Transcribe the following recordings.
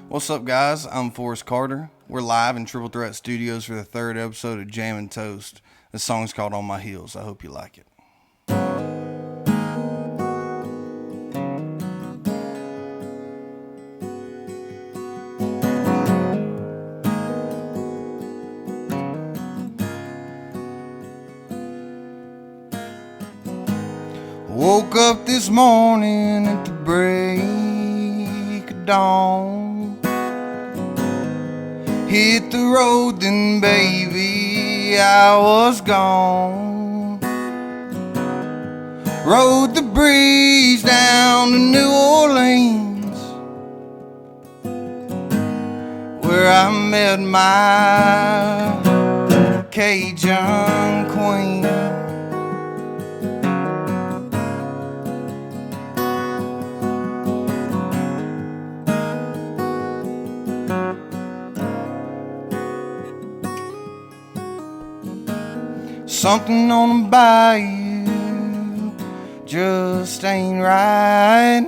What's up, guys? I'm Forrest Carter. We're live in Triple Threat Studios for the third episode of Jam&Toast. This song's called On My Heels. I hope you like it. Woke up this morning at the break of dawn. Hit the road, then baby, I was gone. Rode the breeze down to New Orleans, where I met my Cajun queen. Something on the bayou just ain't right.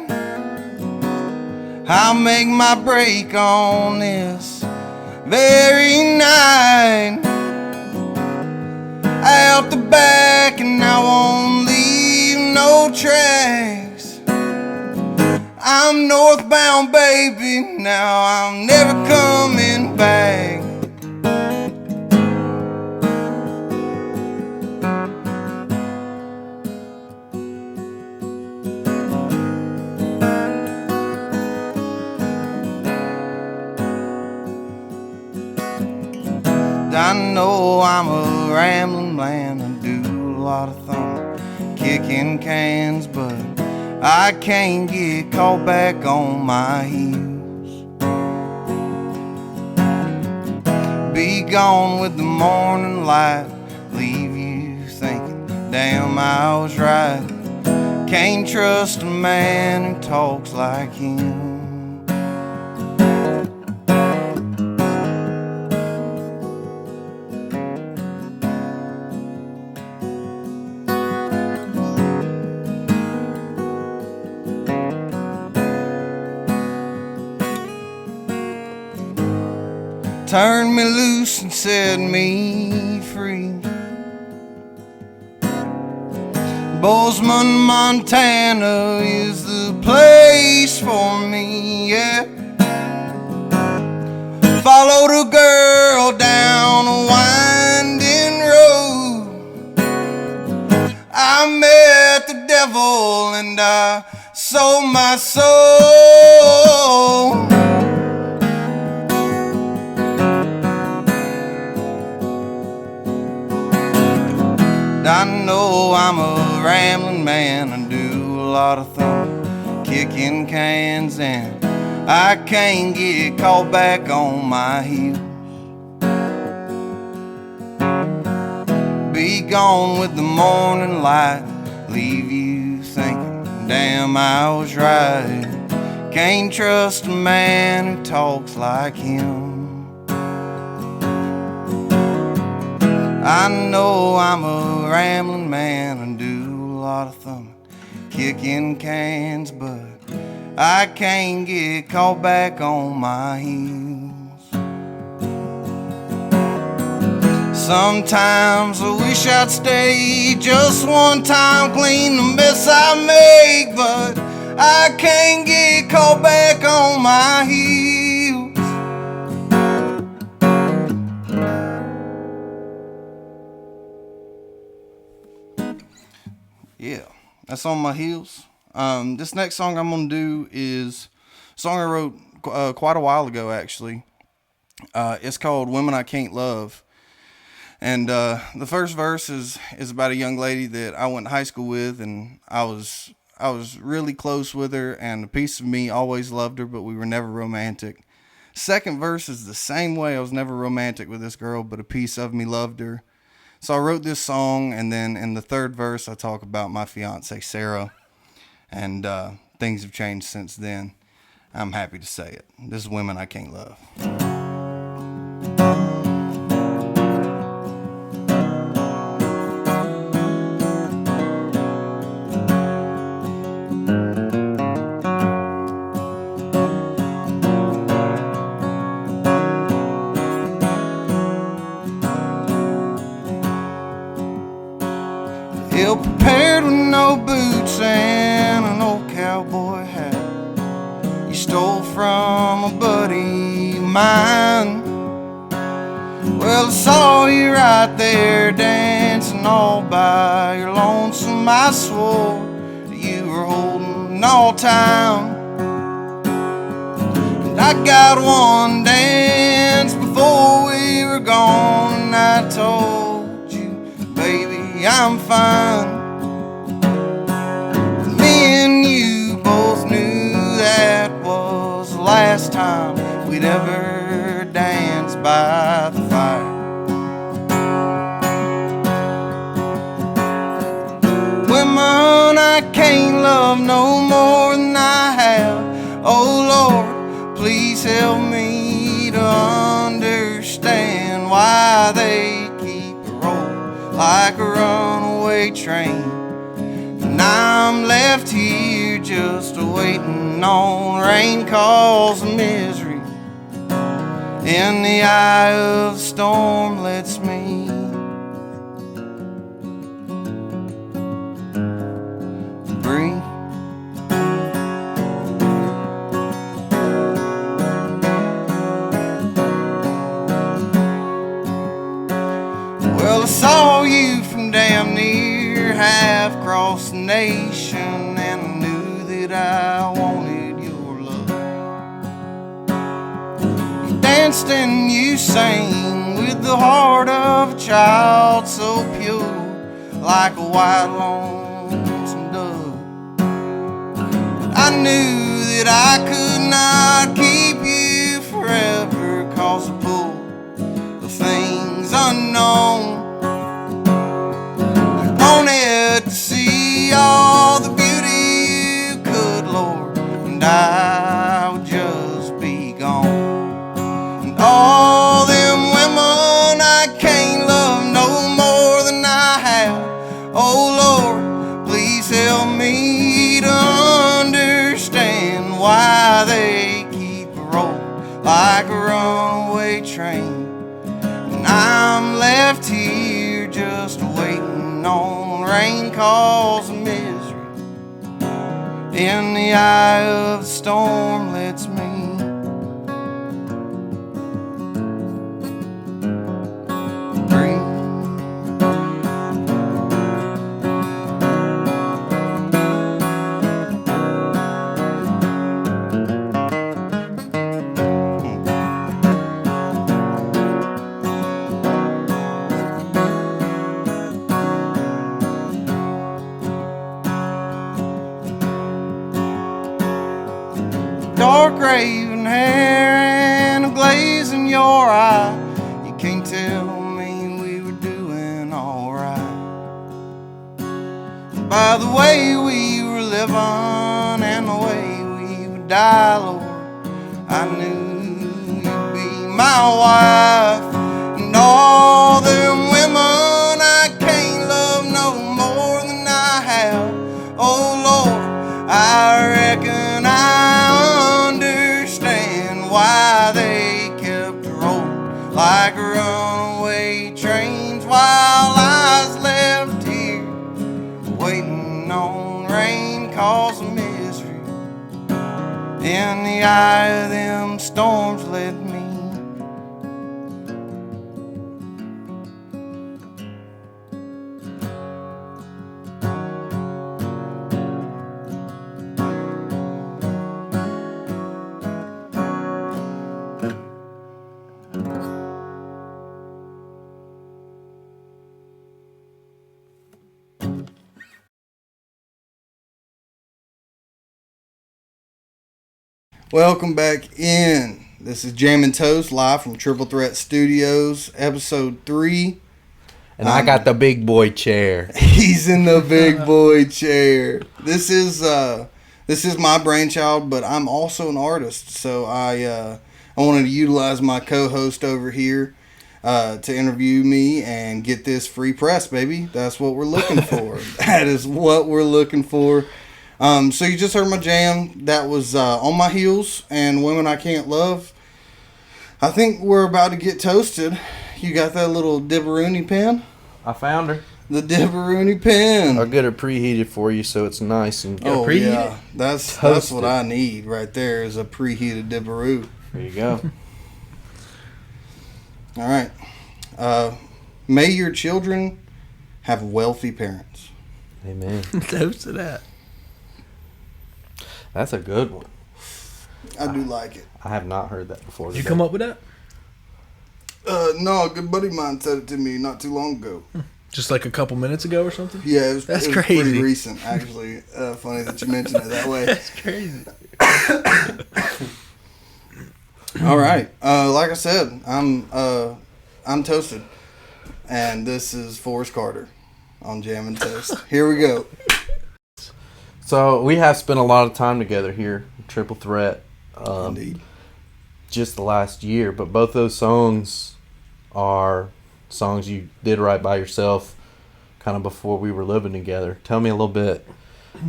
I'll make my break on this very night. Out the back and I won't leave no tracks. I'm northbound, baby, now I'm never coming back. I know I'm a rambling man, I do a lot of thumping, kicking cans, but I can't get caught back on my heels. Be gone with the morning light, leave you thinking, damn, I was right. Can't trust a man who talks like him. Turned me loose and set me free. Bozeman, Montana is the place for me, yeah. Followed a girl down a winding road. I met the devil and I sold my soul. I know I'm a rambling man, I do a lot of thumping, kicking cans, and I can't get caught back on my heels. Be gone with the morning light, leave you thinking, damn, I was right. Can't trust a man who talks like him. I know I'm a rambling man, I do a lot of thumping, kicking cans, but I can't get caught back on my heels. Sometimes I wish I'd stay just one time, clean the mess I make, but I can't get caught back on my heels. Yeah, that's On My Heels. This next song I'm going to do is a song I wrote quite a while ago, actually. It's called Women I Can't Love. And the first verse is about a young lady that I went to high school with, and I was really close with her, and a piece of me always loved her, but we were never romantic. Second verse is the same way. I was never romantic with this girl, but a piece of me loved her. So I wrote this song, and then in the third verse, I talk about my fiance, Sarah, and things have changed since then. I'm happy to say it. This is Women I Can't Love. stole from a buddy of mine. Well, I saw you right there dancing all by your lonesome. I swore that you were holding all time. And I got one dance before we were gone, and I told you, baby, I'm fine. Me and you both knew that was the last time we'd ever dance by the fire. Women, I can't love no more than I have. Oh Lord, please help me to understand why they keep rolling like a runaway train. And I'm left here just waiting on rain, cause misery in the eye of the storm lets me breathe. Well, I saw you from damn near half across the nation, and I knew that I wanted your love. You danced and you sang with the heart of a child, so pure like a white lonesome dove. I knew that I could not keep you forever, cause the pull of things unknown. I wanted to see all the beauty you could, Lord, and I would just be gone. And all them women I can't love no more than I have. Oh Lord, please help me to understand why they keep rolling like a runaway train. And I'm left here just waiting on rain, cause misery in the eye of the storm lets me breathe. Dark raven hair and a glaze in your eye. You can't tell me we were doing alright. By the way we were living and the way we would die, Lord, I knew you'd be my wife. And all them women I can't love no more than I have. Oh Lord, I reckon I understand why they kept rolling like runaway trains, while I was left here waiting on rain, cause misery in the eye of them storms led me. Welcome back in. This is Jam&Toast live from Triple Threat Studios, episode 3. And I got the big boy chair. He's in the big boy chair. This is my brainchild, but I'm also an artist, so I wanted to utilize my co-host over here to interview me and get this free press, baby. That's what we're looking for. That is what we're looking for. So you just heard my jam. That was On My Heels and Women I Can't Love. I think we're about to get toasted. You got that little dibberoonie pen? I found her. The dipperoonie pen. I'll get it preheated for you so it's nice and Yeah, that's what I need right there is a preheated dipperoo. There you go. All right. May your children have wealthy parents. Amen. Toast to that. That's a good one. I do like it. I have not heard that before. Did you come up with that? No, a good buddy of mine said it to me not too long ago. Just like a couple minutes ago or something? Yeah, it was crazy. Pretty recent, actually. Funny that you mentioned it that way. That's crazy. All right. Like I said, I'm toasted, and this is Forrest Carter on Jam&Toast. Here we go. So we have spent a lot of time together here, Triple Threat. Indeed. Just the last year, but both those songs are songs you did write by yourself kind of before we were living together. Tell me a little bit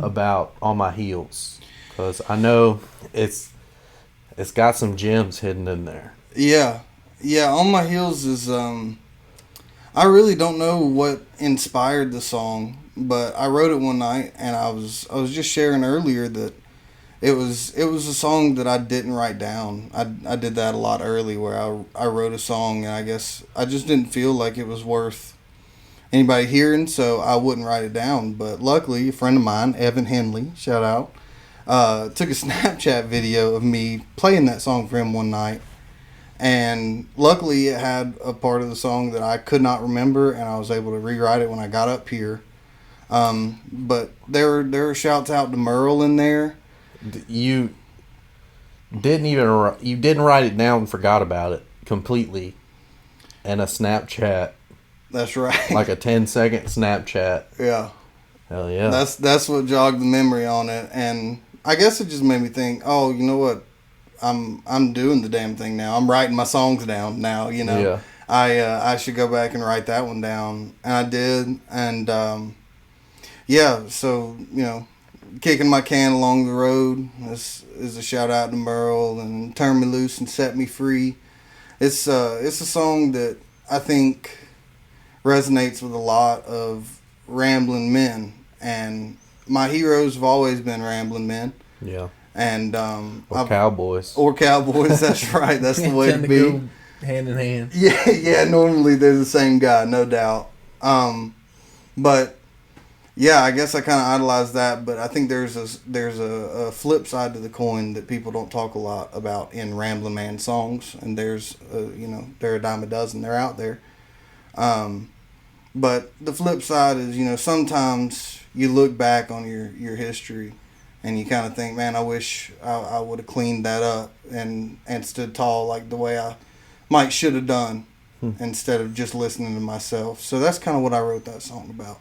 about On My Heels, because I know it's got some gems hidden in there. Yeah, On My Heels is I really don't know what inspired the song, but I wrote it one night, and I was just sharing earlier that it was a song that I didn't write down. I did that a lot early, where I wrote a song, and I guess I just didn't feel like it was worth anybody hearing, so I wouldn't write it down. But luckily, a friend of mine, Evan Henley, shout out, took a Snapchat video of me playing that song for him one night, and luckily it had a part of the song that I could not remember, and I was able to rewrite it when I got up here. But there were shouts out to Merle in there. You didn't write it down and forgot about it completely, and a Snapchat. That's right. Like a 10-second Snapchat. Yeah. Hell yeah. That's what jogged the memory on it, and I guess it just made me think, oh, you know what? I'm doing the damn thing now. I'm writing my songs down now, you know. Yeah. I should go back and write that one down. And I did, and yeah, so, you know, kicking my can along the road. This is a shout out to Merle, and Turn Me Loose and Set Me Free. It's a song that I think resonates with a lot of rambling men, and my heroes have always been rambling men. Yeah. And cowboys. Or cowboys, that's right. That's the way to be. Go hand in hand. Yeah, normally they're the same guy, no doubt. But yeah, I guess I kind of idolize that, but I think there's a flip side to the coin that people don't talk a lot about in Ramblin' Man songs, and there's they're a dime a dozen. They're out there. But the flip side is, you know, sometimes you look back on your history and you kind of think, man, I wish I would have cleaned that up and stood tall like the way I should have done instead of just listening to myself. So that's kind of what I wrote that song about.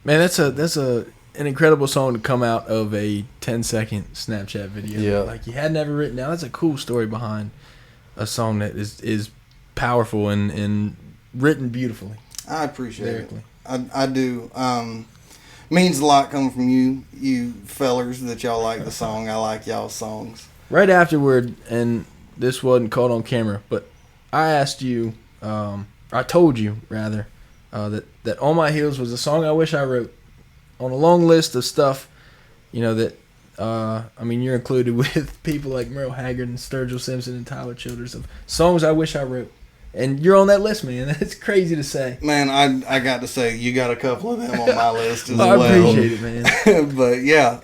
Man, that's an incredible song to come out of a 10-second Snapchat video. Yeah. Like, you had never written down. That's a cool story behind a song that is powerful and written beautifully. I appreciate lyrically. it. I do. Means a lot coming from you fellers that y'all like the song. I like y'all's songs. Right afterward, and this wasn't caught on camera, but I asked you, I told you rather, that On My Heels was a song I wish I wrote on a long list of stuff, you know, that, I mean, you're included with people like Merle Haggard and Sturgill Simpson and Tyler Childers of songs I wish I wrote. And you're on that list, man. That's crazy to say. Man, I got to say, you got a couple of them on my list as I well. appreciate it, man. But yeah,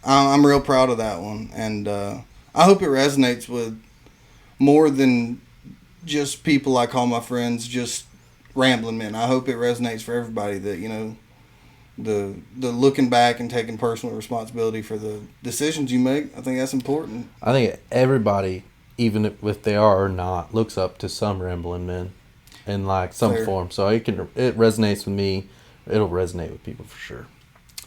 I'm real proud of that one. And I hope it resonates with more than just people I call my friends, just rambling men. I hope it resonates for everybody that, you know, the looking back and taking personal responsibility for the decisions you make. I think that's important. I think everybody, even if they are or not, looks up to some rambling men in like some Fair. form. So it resonates with me. It'll resonate with people for sure.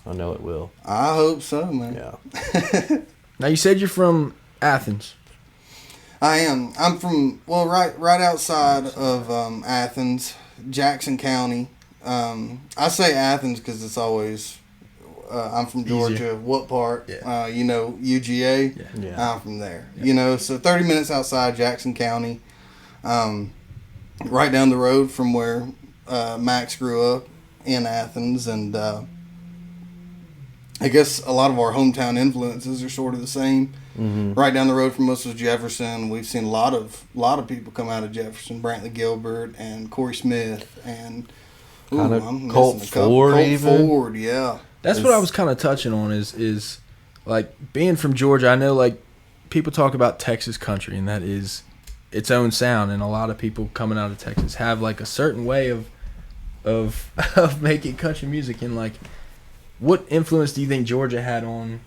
I know it will. I hope so, man. Yeah. Now, you said you're from Athens. I am. I'm from, well, right outside of Athens, Jackson County. I say Athens because it's always, I'm from Georgia. Easier. What part? Yeah. You know, UGA. Yeah. I'm from there. Yeah. You know, so 30 minutes outside Jackson County, right down the road from where Max grew up in Athens, and I guess a lot of our hometown influences are sort of the same. Mm-hmm. Right down the road from us was Jefferson. We've seen a lot of people come out of Jefferson. Brantley Gilbert and Corey Smith and Kind of I'm Colt missing a couple. Ford Colt even. Ford, yeah. That's what I was kind of touching on is like being from Georgia. I know like people talk about Texas country, and that is its own sound, and a lot of people coming out of Texas have like a certain way of of making country music. And like, what influence do you think Georgia had on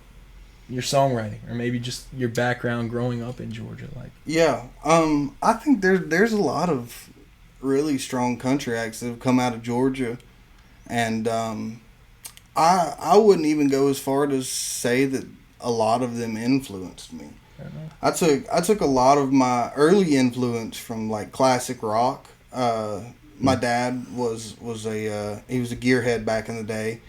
your songwriting, or maybe just your background growing up in Georgia? Like, Yeah, I think there's a lot of really strong country acts that have come out of Georgia, and I wouldn't even go as far to say that a lot of them influenced me. I took a lot of my early influence from like classic rock. My dad was a gearhead back in the day.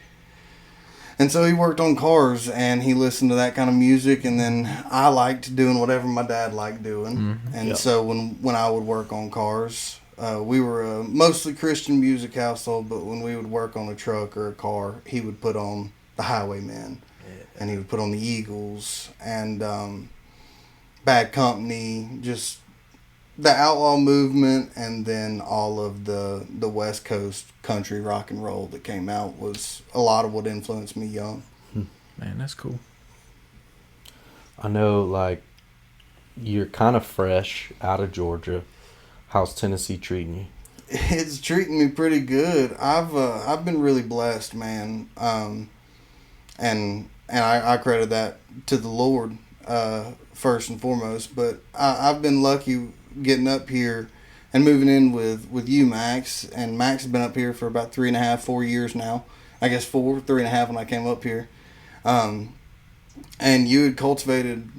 And so he worked on cars, and he listened to that kind of music, and then I liked doing whatever my dad liked doing. Mm-hmm. And so when I would work on cars, we were a mostly Christian music household, but when we would work on a truck or a car, he would put on the Highwaymen, and he would put on the Eagles, and Bad Company, just the outlaw movement, and then all of the West Coast country rock and roll that came out was a lot of what influenced me young. man, that's cool. I know, like, you're kind of fresh out of Georgia. How's Tennessee treating you? It's treating me pretty good. I've been really blessed, man. And I credit that to the Lord first and foremost. But I've been lucky getting up here and moving in with you, Max. And Max has been up here for about 3.5, 4 years now. I guess 3.5 when I came up here. And you had cultivated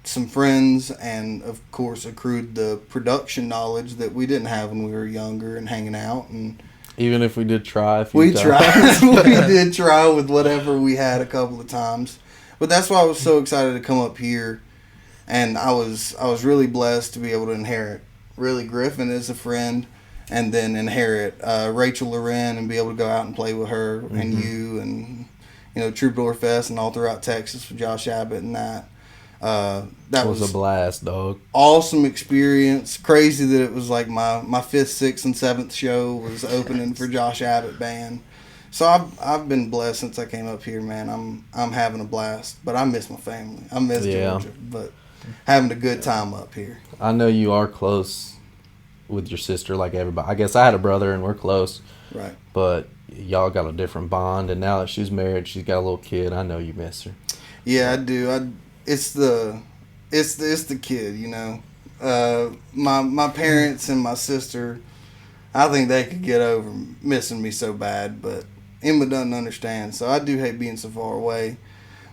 some friends and, of course, accrued the production knowledge that we didn't have when we were younger and hanging out. And Even if we did try we tried. We did try with whatever we had a couple of times. But that's why I was so excited to come up here. And I was really blessed to be able to inherit really Griffin as a friend, and then inherit Rachel Loren and be able to go out and play with her and you, and Troubadour Fest and all throughout Texas with Josh Abbott and that. That was a blast, dog. Awesome experience. Crazy that it was like my 5th, 6th, and 7th show was opening for Josh Abbott band. So I've been blessed since I came up here, man. I'm having a blast, but I miss my family. I miss Georgia, but having a good time up here. I know you are close with your sister, like everybody. I guess I had a brother, and we're close. Right. But y'all got a different bond, and now that she's married, she's got a little kid. I know you miss her. Yeah, I do. It's the kid, my parents and my sister, I think they could get over missing me so bad, but Emma doesn't understand, so I do hate being so far away.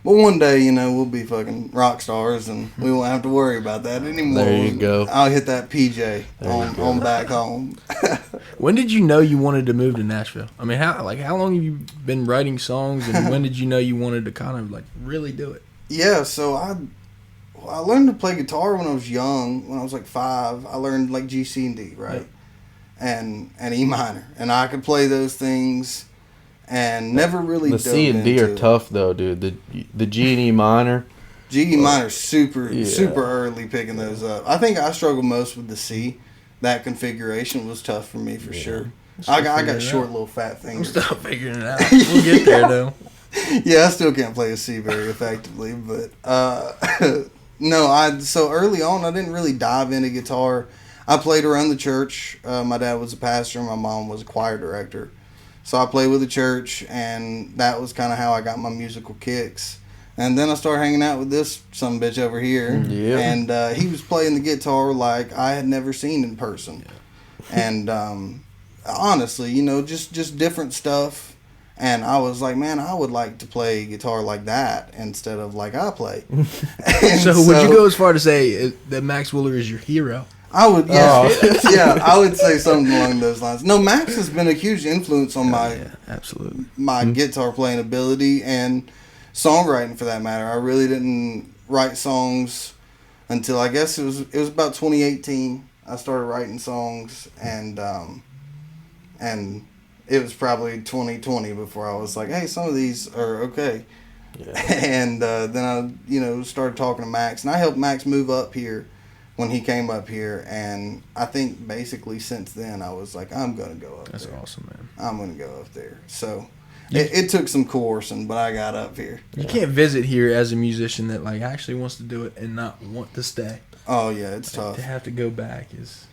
But one day, we'll be fucking rock stars, and we won't have to worry about that anymore. There you go. I'll hit that PJ on back home. When did you know you wanted to move to Nashville? I mean, how long have you been writing songs, and when did you know you wanted to kind of like really do it? Yeah, so I learned to play guitar when I was young. When I was like 5, I learned like G, C, and D, right? And E minor, and I could play those things, and never really. The C and D are tough though, dude. The G and E minor. G, E minor, super early picking those up. I think I struggled most with the C. That configuration was tough for me for sure. I got short little fat fingers. I'm still figuring it out. We'll get there though. Yeah, I still can't play a C very effectively, but no, so early on I didn't really dive into guitar. I played around the church. My dad was a pastor, and my mom was a choir director. So I played with the church, and that was kind of how I got my musical kicks. And then I started hanging out with this sumbitch over here, and he was playing the guitar like I had never seen in person. And honestly, just different stuff. And I was like, man, I would like to play guitar like that instead of like I play. So would you go as far to say that Max Woolery is your hero? I would, I would say something along those lines. No, Max has been a huge influence on absolutely my guitar playing ability and songwriting for that matter. I really didn't write songs until I guess it was about 2018. I started writing songs, and And it was probably 2020 before I was like, hey, some of these are okay. Yeah. And then I, started talking to Max, and I helped Max move up here when he came up here. And I think basically since then I was like, I'm going to go up there. That's awesome, man. I'm going to go up there. So it took some coercing, but I got up here. You can't visit here as a musician that like actually wants to do it and not want to stay. Oh, yeah, it's tough. To have to go back is...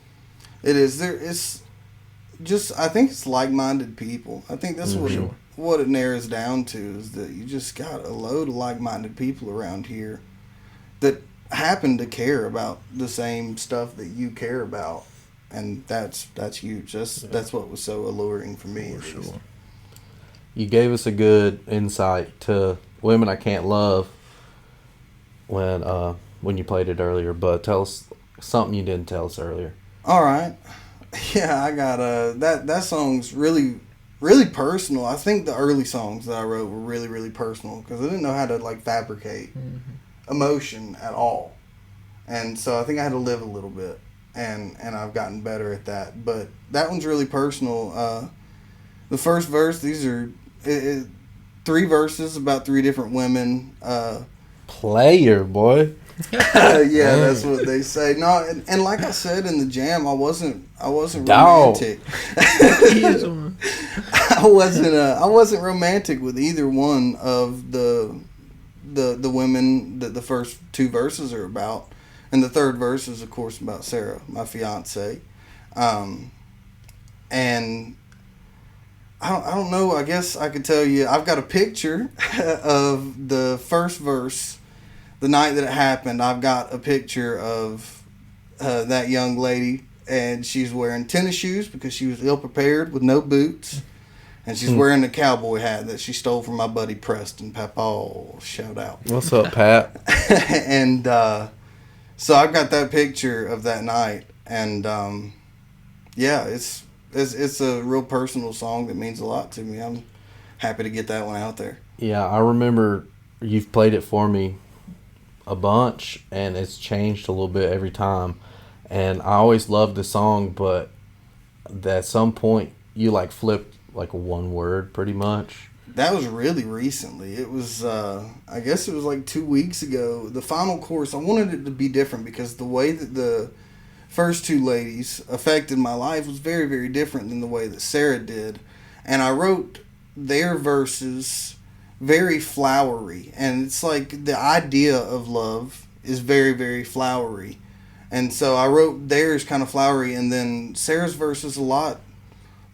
It is. It's just, I think it's like-minded people. I think that's what it narrows down to, is that you just got a load of like-minded people around here that happen to care about the same stuff that you care about, and that's huge. That's what was so alluring for me. For sure. You gave us a good insight to Women I Can't Love when you played it earlier, but tell us something you didn't tell us earlier. All right. Yeah, I got that song's really, really personal. I think the early songs that I wrote were really, really personal because I didn't know how to like fabricate emotion at all. And so I think I had to live a little bit, and I've gotten better at that. But that one's really personal. The first verse, these are 3 verses about 3 different women. Player, boy. Yeah, that's what they say. No, and like I said in the jam, I wasn't romantic. I wasn't romantic with either one of the women that the first 2 verses are about, and the third verse is of course about Sarah, my fiance, and I don't know. I guess I could tell you. I've got a picture of the first verse. The night that it happened, I've got a picture of that young lady, and she's wearing tennis shoes because she was ill-prepared with no boots, and she's wearing a cowboy hat that she stole from my buddy Preston. Papa, shout out. What's up, Pat? And so I've got that picture of that night, and yeah, it's a real personal song that means a lot to me. I'm happy to get that one out there. Yeah, I remember you've played it for me a bunch, and it's changed a little bit every time, and I always loved the song, but at some point you like flipped like one word pretty much. That was really recently. It was I guess it was like 2 weeks ago. The final chorus, I wanted it to be different because the way that the first 2 ladies affected my life was very, very different than the way that Sarah did, and I wrote their verses very flowery, and it's like the idea of love is very, very flowery, and so I wrote theirs kind of flowery, and then Sarah's verse is a lot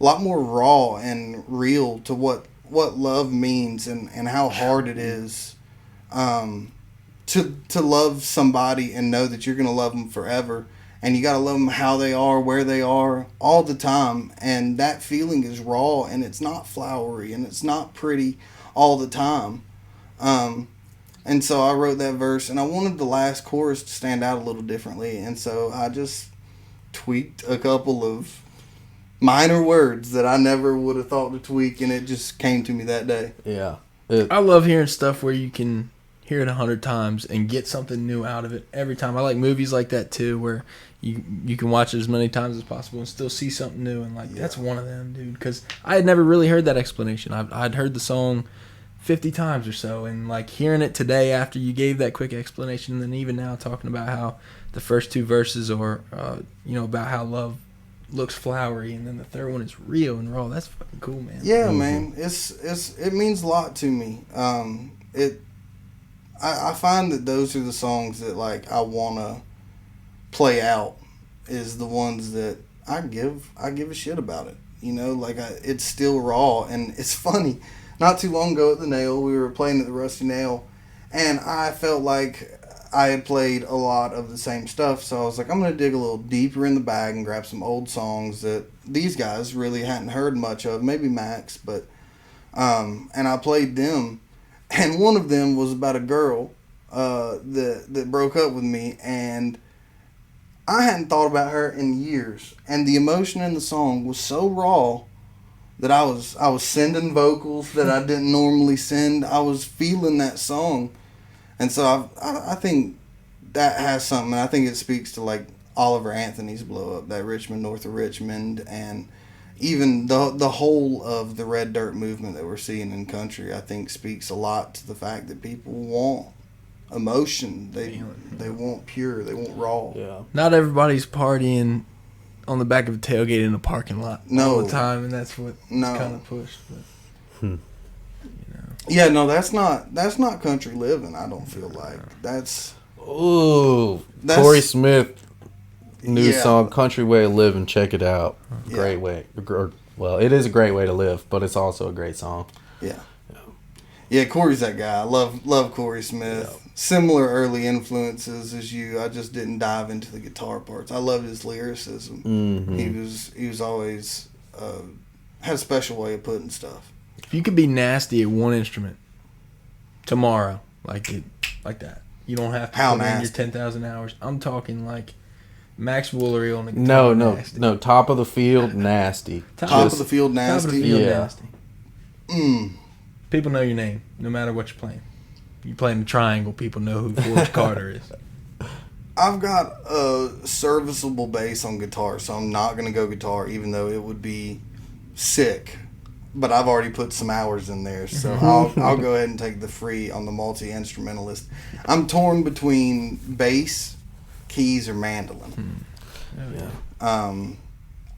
more raw and real to what love means and how hard it is to love somebody and know that you're going to love them forever, and you got to love them how they are, where they are, all the time, and that feeling is raw, and it's not flowery, and it's not pretty all the time. And so I wrote that verse, and I wanted the last chorus to stand out a little differently, and so I just tweaked a couple of minor words that I never would have thought to tweak, and it just came to me that day. Yeah. I love hearing stuff where you can hear it 100 times and get something new out of it every time. I like movies like that too, where you can watch it as many times as possible and still see something new, and that's one of them, dude, because I had never really heard that explanation. I'd heard the song 50 times or so, and like hearing it today after you gave that quick explanation, and then even now talking about how the first 2 verses are about how love looks flowery, and then the third one is real and raw. That's fucking cool, man. Yeah, man, it means a lot to me. I find that those are the songs that like I want to play out, is the ones that I give a shit about it. It's still raw, and it's funny. Not too long ago at the Nail, we were playing at the Rusty Nail, and I felt like I had played a lot of the same stuff, so I was like, I'm going to dig a little deeper in the bag and grab some old songs that these guys really hadn't heard much of, maybe Max, but, and I played them, and one of them was about a girl that broke up with me, and I hadn't thought about her in years, and the emotion in the song was so raw that I was sending vocals that I didn't normally send. I was feeling that song, and so I think that has something. I think it speaks to like Oliver Anthony's blow up, that Richmond north of Richmond, and even the whole of the red dirt movement that we're seeing in country, I think speaks a lot to the fact that people want emotion. They want pure. They want raw. Yeah. Not everybody's partying on the back of a tailgate in a parking lot all the time, and that's what kind of pushed. But, Yeah, no, that's not country living. I don't feel like that's. Ooh, Corey Smith, new song, "Country Way of Living." Check it out. Great way. Well, it is a great way to live, but it's also a great song. Yeah, Corey's that guy. I love Corey Smith. Yeah. Similar early influences as you. I just didn't dive into the guitar parts. I loved his lyricism. Mm-hmm. He was always had a special way of putting stuff. If you could be nasty at one instrument tomorrow, like that, you don't have to put in your 10,000 hours. I'm talking like Max Woolery on the guitar. No. Top of the field, nasty. Top of the field, nasty. Top of the field, nasty. People know your name, no matter what you're playing. You playing the triangle, people know who Forrest Carter is. I've got a serviceable bass on guitar, so I'm not going to go guitar, even though it would be sick. But I've already put some hours in there, so I'll go ahead and take the free on the multi-instrumentalist. I'm torn between bass, keys, or mandolin.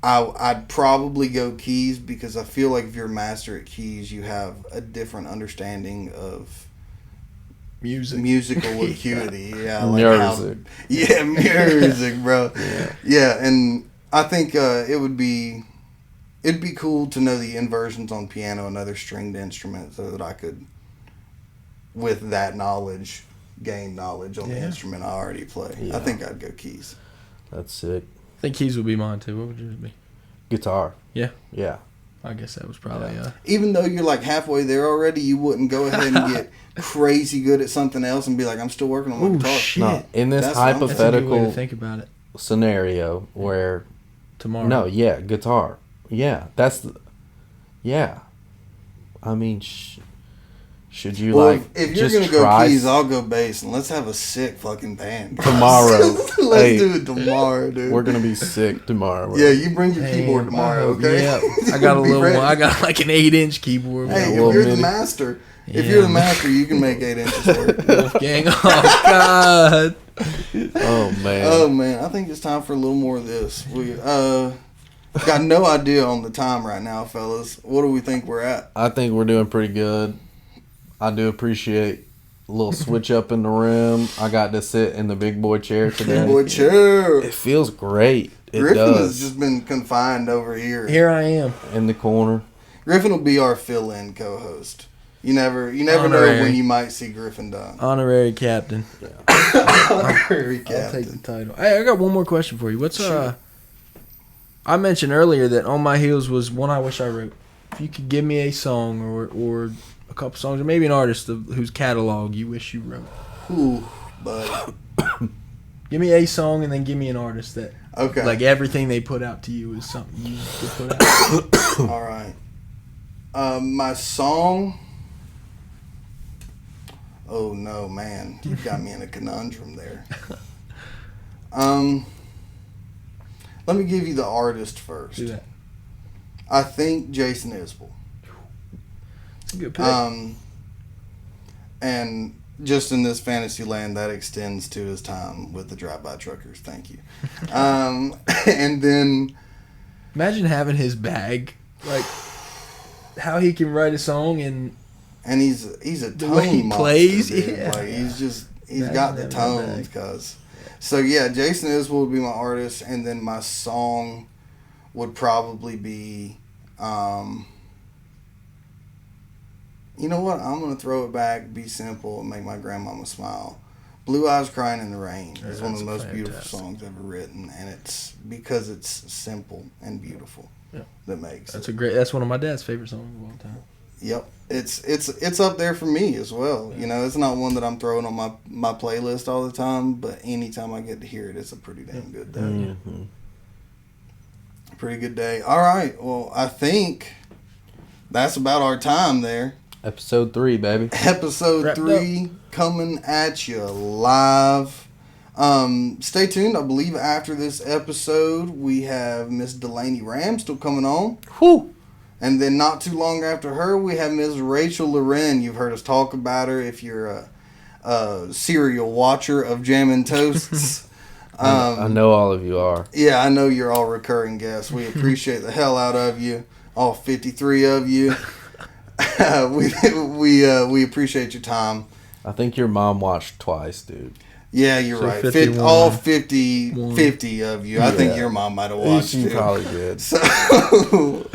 I'd probably go keys because I feel like if you're a master at keys, you have a different understanding of musical acuity. Music, bro. Yeah, and I think it'd be cool to know the inversions on piano and other stringed instruments so that I could, with that knowledge, gain knowledge on the instrument I already play. Yeah. I think I'd go keys. That's sick. I think keys would be mine too. What would yours be? Guitar. Yeah. Yeah. I guess that was probably even though you're like halfway there already, you wouldn't go ahead and get crazy good at something else and be like, I'm still working on my guitar. Shit. No, in this hypothetical that's a good way to think about it. Scenario where tomorrow. No, guitar. Yeah, I mean, should you if you're gonna go keys, I'll go bass, and let's have a sick fucking band tomorrow. Let's do it tomorrow, dude. We're gonna be sick tomorrow. Yeah, you bring your keyboard tomorrow, okay? Yeah, I got a little one. I got like an 8-inch keyboard. Hey, if you're the master, you can make 8 inches work. Wolfgang, oh god. Oh man. I think it's time for a little more of this. We got no idea on the time right now, fellas. What do we think we're at? I think we're doing pretty good. I do appreciate a little switch up in the room. I got to sit in the big boy chair today. Big boy chair. It feels great. Griffin has just been confined over here. Here I am. In the corner. Griffin will be our fill-in co-host. You never know when you might see Griffin Dunn. Honorary captain. Honorary captain. I'll take the title. Hey, I got one more question for you. What's I mentioned earlier that On My Heels was one I wish I wrote. If you could give me a song or a couple songs, or maybe an artist whose catalog you wish you wrote. Ooh, buddy. Give me a song and then give me an artist that, like everything they put out to you is something you could put out. All right. My song. Oh no, man! You got me in a conundrum there. Let me give you the artist first. Do that. I think Jason Isbell. That's a good pick. And just in this fantasy land, that extends to his time with the Drive-By Truckers. Thank you. And then... Imagine having his bag. Like, how he can write a song and he's a tone the way he monster, plays. dude. Yeah. Like, he's got the tones, cuz... So, yeah, Jason Isbell would be my artist, and then my song would probably be, you know what? I'm going to throw it back, be simple, and make my grandmama smile. Blue Eyes Crying in the Rain is one of the most beautiful songs ever written, and it's because it's simple and beautiful that makes it. That's one of my dad's favorite songs of all time. Yep. It's up there for me as well. Yeah. You know, it's not one that I'm throwing on my playlist all the time, but anytime I get to hear it, it's a pretty damn good day. Mm-hmm. Pretty good day. All right. Well, I think that's about our time there. Episode 3, baby. Episode 3 coming at you live. Stay tuned. I believe after this episode, we have Miss Delaney Ram still coming on. Whew. And then not too long after her, we have Ms. Rachel Loren. You've heard us talk about her if you're a serial watcher of Jam&Toasts. I know all of you are. Yeah, I know you're all recurring guests. We appreciate the hell out of you, all 53 of you. We appreciate your time. I think your mom watched twice, dude. Yeah, you're So right. 51. All 50 of you. I think your mom might have watched She it. probably did. So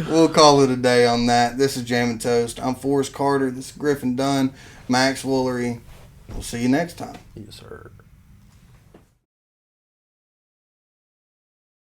we'll call it a day on that. This is Jam&Toast. I'm Forrest Carter. This is Griffin Dunn. Max Woolery. We'll see you next time. Yes, sir.